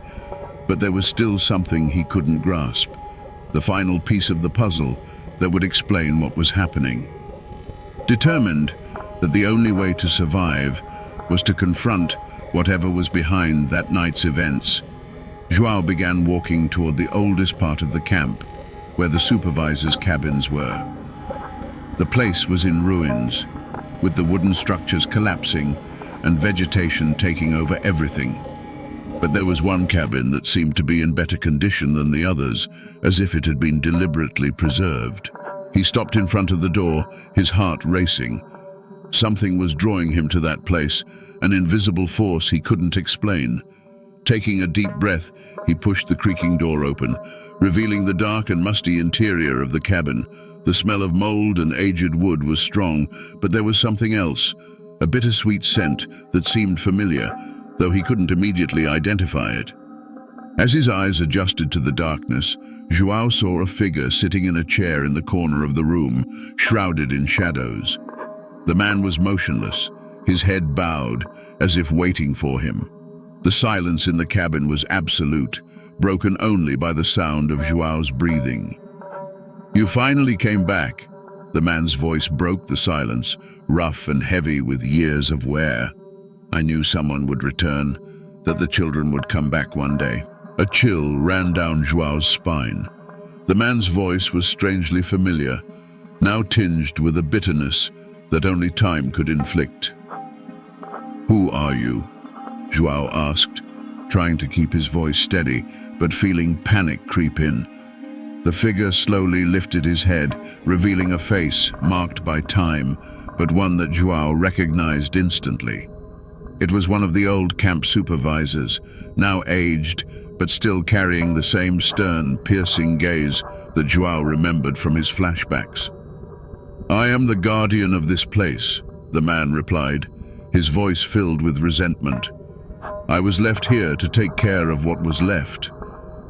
but there was still something he couldn't grasp, the final piece of the puzzle that would explain what was happening. Determined that the only way to survive was to confront whatever was behind that night's events, João began walking toward the oldest part of the camp, where the supervisors' cabins were. The place was in ruins, with the wooden structures collapsing and vegetation taking over everything. But there was one cabin that seemed to be in better condition than the others, as if it had been deliberately preserved. He stopped in front of the door, his heart racing. Something was drawing him to that place, an invisible force he couldn't explain. Taking a deep breath, he pushed the creaking door open, revealing the dark and musty interior of the cabin. The smell of mold and aged wood was strong, but there was something else, a bittersweet scent that seemed familiar, though he couldn't immediately identify it. As his eyes adjusted to the darkness, João saw a figure sitting in a chair in the corner of the room, shrouded in shadows. The man was motionless, his head bowed, as if waiting for him. The silence in the cabin was absolute, broken only by the sound of João's breathing. "You finally came back." The man's voice broke the silence, rough and heavy with years of wear. "I knew someone would return, that the children would come back one day." A chill ran down João's spine. The man's voice was strangely familiar, now tinged with a bitterness that only time could inflict. "Who are you?" João asked, trying to keep his voice steady, but feeling panic creep in. The figure slowly lifted his head, revealing a face marked by time, but one that João recognized instantly. It was one of the old camp supervisors, now aged, but still carrying the same stern, piercing gaze that João remembered from his flashbacks. "I am the guardian of this place," the man replied, his voice filled with resentment. "I was left here to take care of what was left,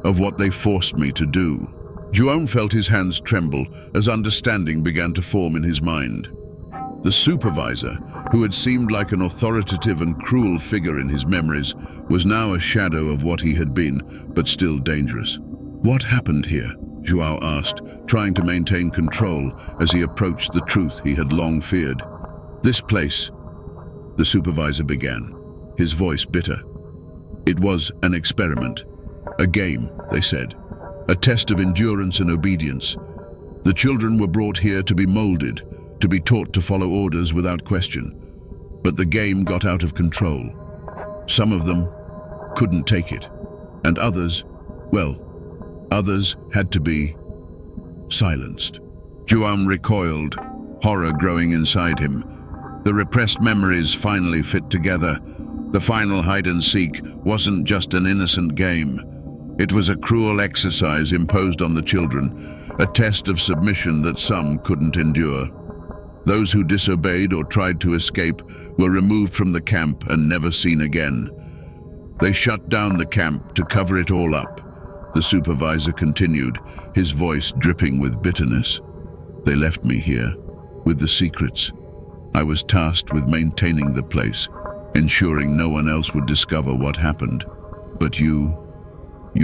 of what they forced me to do." João felt his hands tremble as understanding began to form in his mind. The supervisor, who had seemed like an authoritative and cruel figure in his memories, was now a shadow of what he had been, but still dangerous. "What happened here?" João asked, trying to maintain control as he approached the truth he had long feared. "This place," the supervisor began, his voice bitter. "It was an experiment, a game," they said, "a test of endurance and obedience. The children were brought here to be molded, to be taught to follow orders without question. But the game got out of control. Some of them couldn't take it, and others, well, others had to be silenced." João recoiled, horror growing inside him. The repressed memories finally fit together. The final hide-and-seek wasn't just an innocent game. It was a cruel exercise imposed on the children, a test of submission that some couldn't endure. Those who disobeyed or tried to escape were removed from the camp and never seen again. They shut down the camp to cover it all up, the supervisor continued, his voice dripping with bitterness. "They left me here, with the secrets. I was tasked with maintaining the place, ensuring no one else would discover what happened. But you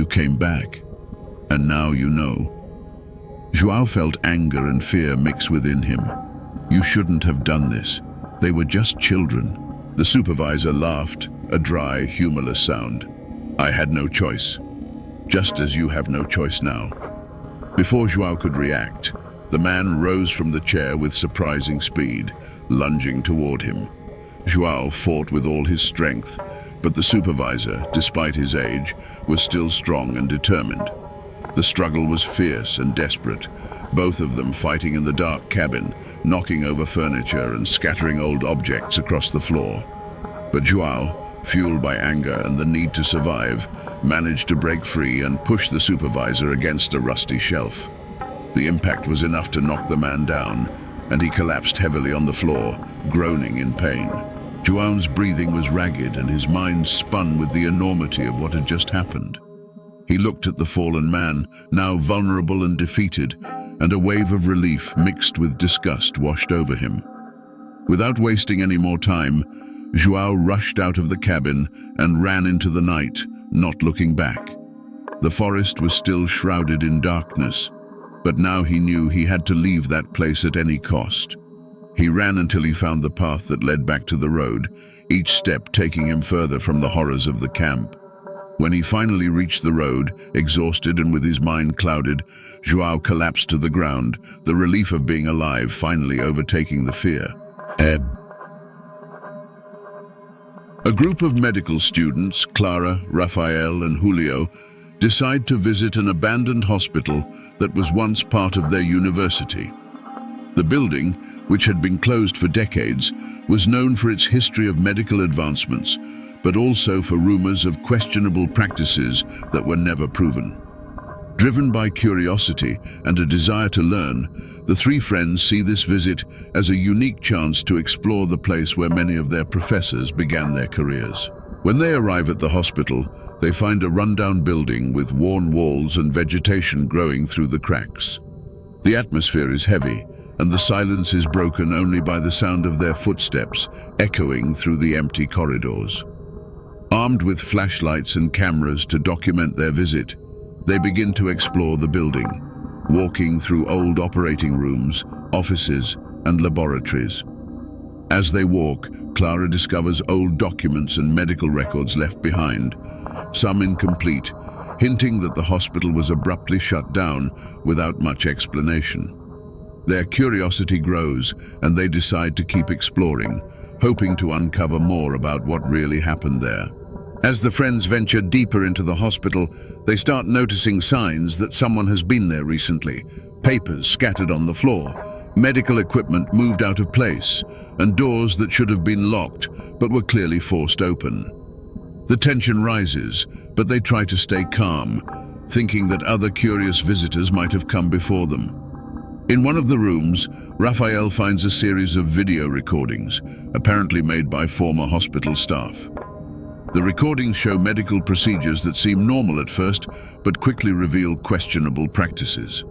came back, and now you know." João felt anger and fear mix within him. "You shouldn't have done this. They were just children." The supervisor laughed, a dry, humorless sound. "I had no choice, just as you have no choice now." Before João could react, the man rose from the chair with surprising speed, lunging toward him. João fought with all his strength, But the supervisor, despite his age, was still strong and determined. The struggle was fierce and desperate, both of them fighting in the dark cabin, knocking over furniture and scattering old objects across the floor. But João, fueled by anger and the need to survive, managed to break free and push the supervisor against a rusty shelf. The impact was enough to knock the man down, and he collapsed heavily on the floor, groaning in pain. João's breathing was ragged and his mind spun with the enormity of what had just happened. He looked at the fallen man, now vulnerable and defeated, and a wave of relief mixed with disgust washed over him. Without wasting any more time, João rushed out of the cabin and ran into the night, not looking back. The forest was still shrouded in darkness, but now he knew he had to leave that place at any cost. He ran until he found the path that led back to the road, each step taking him further from the horrors of the camp. When he finally reached the road, exhausted and with his mind clouded, João collapsed to the ground, the relief of being alive finally overtaking the fear. A group of medical students, Clara, Rafael, and Julio, decide to visit an abandoned hospital that was once part of their university. The building, which had been closed for decades, was known for its history of medical advancements, but also for rumors of questionable practices that were never proven. Driven by curiosity and a desire to learn, the three friends see this visit as a unique chance to explore the place where many of their professors began their careers. When they arrive at the hospital, they find a rundown building with worn walls and vegetation growing through the cracks. The atmosphere is heavy, and the silence is broken only by the sound of their footsteps echoing through the empty corridors. Armed with flashlights and cameras to document their visit, they begin to explore the building, walking through old operating rooms, offices, and laboratories. As they walk, Clara discovers old documents and medical records left behind, some incomplete, hinting that the hospital was abruptly shut down without much explanation. Their curiosity grows, and they decide to keep exploring, hoping to uncover more about what really happened there. As the friends venture deeper into the hospital, they start noticing signs that someone has been there recently. Papers scattered on the floor, medical equipment moved out of place, and doors that should have been locked but were clearly forced open. The tension rises, but they try to stay calm, thinking that other curious visitors might have come before them. In one of the rooms, Rafael finds a series of video recordings, apparently made by former hospital staff. The recordings show medical procedures that seem normal at first, but quickly reveal questionable practices.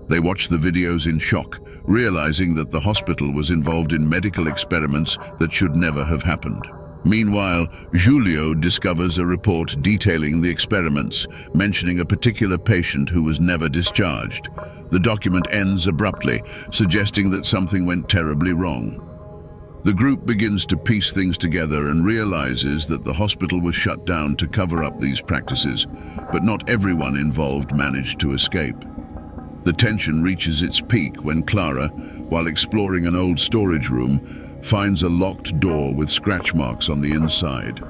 They watch the videos in shock, realizing that the hospital was involved in medical experiments that should never have happened. Meanwhile, Julio discovers a report detailing the experiments, mentioning a particular patient who was never discharged. The document ends abruptly, suggesting that something went terribly wrong. The group begins to piece things together and realizes that the hospital was shut down to cover up these practices, but not everyone involved managed to escape. The tension reaches its peak when Clara, while exploring an old storage room, finds a locked door with scratch marks on the inside.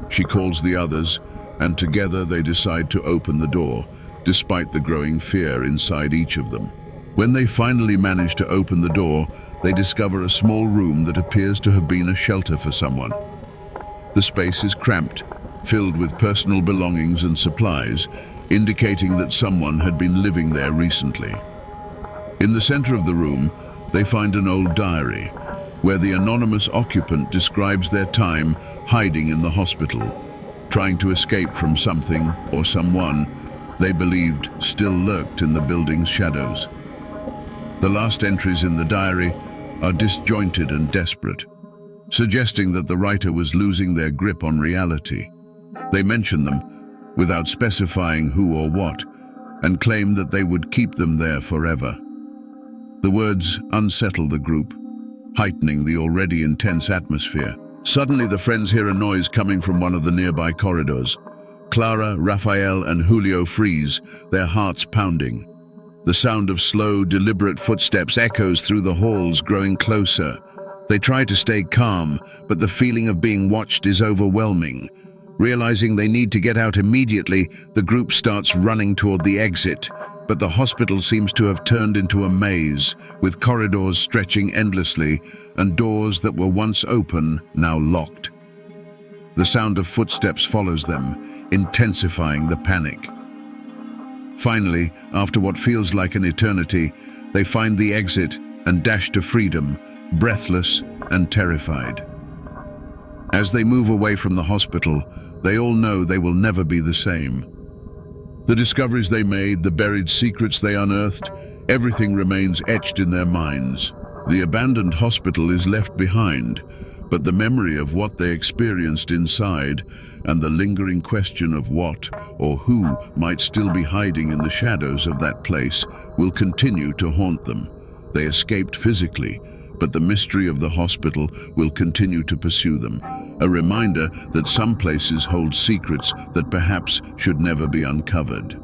She calls the others, and together they decide to open the door, despite the growing fear inside each of them. When they finally manage to open the door, they discover a small room that appears to have been a shelter for someone. The space is cramped, filled with personal belongings and supplies, indicating that someone had been living there recently. In the center of the room, they find an old diary, where the anonymous occupant describes their time hiding in the hospital, trying to escape from something or someone they believed still lurked in the building's shadows. The last entries in the diary are disjointed and desperate, suggesting that the writer was losing their grip on reality. They mention them without specifying who or what, and claim that they would keep them there forever. The words unsettle the group, heightening the already intense atmosphere. Suddenly, the friends hear a noise coming from one of the nearby corridors. Clara, Rafael, and Julio freeze, their hearts pounding. The sound of slow, deliberate footsteps echoes through the halls, growing closer. They try to stay calm, but the feeling of being watched is overwhelming. Realizing they need to get out immediately, the group starts running toward the exit, but the hospital seems to have turned into a maze, with corridors stretching endlessly and doors that were once open now locked. The sound of footsteps follows them, intensifying the panic. Finally, after what feels like an eternity, they find the exit and dash to freedom, breathless and terrified. As they move away from the hospital, they all know they will never be the same. The discoveries they made, the buried secrets they unearthed, everything remains etched in their minds. The abandoned hospital is left behind, but the memory of what they experienced inside and the lingering question of what or who might still be hiding in the shadows of that place will continue to haunt them. They escaped physically, but the mystery of the hospital will continue to pursue them, a reminder that some places hold secrets that perhaps should never be uncovered.